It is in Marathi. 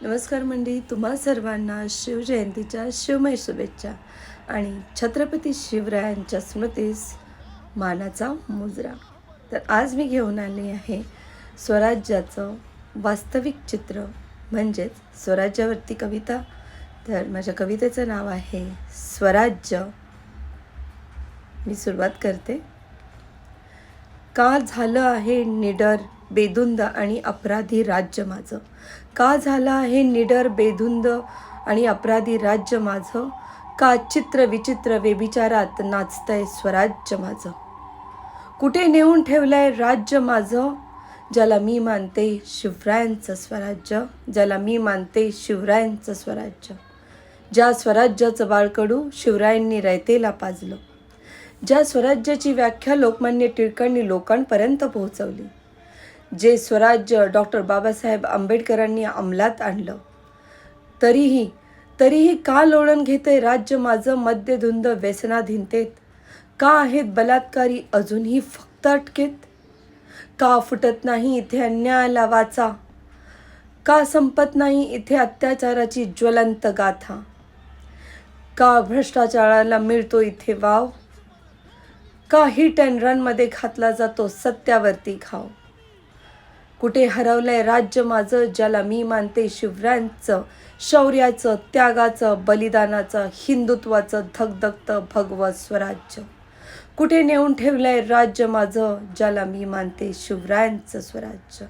नमस्कार मंडळी, तुम्हा सर्वांना शिवजयंतीच्या शिवमय शुभेच्छा आणि छत्रपती शिवरायांच्या स्मृतीस मानाचा मुजरा. तर आज मी घेऊन आली आहे स्वराज्याचं वास्तविक चित्र, म्हणजेच स्वराज्यावरती कविता. तर माझ्या कवितेचं नाव आहे स्वराज्य. मी सुरुवात करते. का झालं आहे निडर बेधुंद आणि अपराधी राज्य माझं? का झालं आहे निडर बेधुंद आणि अपराधी राज्य माझं? का चित्र विचित्र व्यभिचारात नाचतंय स्वराज्य माझं? कुठे नेऊन ठेवलंय राज्य माझं? ज्याला मी मानते शिवरायांचं स्वराज्य, ज्याला मी मानते शिवरायांचं स्वराज्य. ज्या स्वराज्याचं बाळकडू शिवरायांनी रयतेला पाजलं, ज्या स्वराज्याची व्याख्या लोकमान्य टिळकांनी लोकांपर्यंत पोहोचवली, जे स्वराज्य डॉक्टर बाबासाहेब आंबेडकरांनी अंमलात आणलं, तरीही का लोळण घेते राज्य माझं मद्यधुंद व्यसनाधीनतेत? का आहेत बलात्कारी अजूनही फक्त अटकेत? का फुटत नाही इथे अन्यायाला वाचा? का संपत नाही इथे अत्याचाराची ज्वलंत गाथा? का भ्रष्टाचाराला मिळतो इथे वाव? का हिट अँड रनमध्ये घातला जातो सत्यावरती घाव? कुठे हरवलंय राज्य माझं? ज्याला मी मानते शिवरायांचं, शौर्याचं, त्यागाचं, बलिदानाचं, हिंदुत्वाचं धगधगतं भगवं स्वराज्य. कुठे नेऊन ठेवलंय राज्य माझं? ज्याला मी मानते शिवरायांचं स्वराज्य.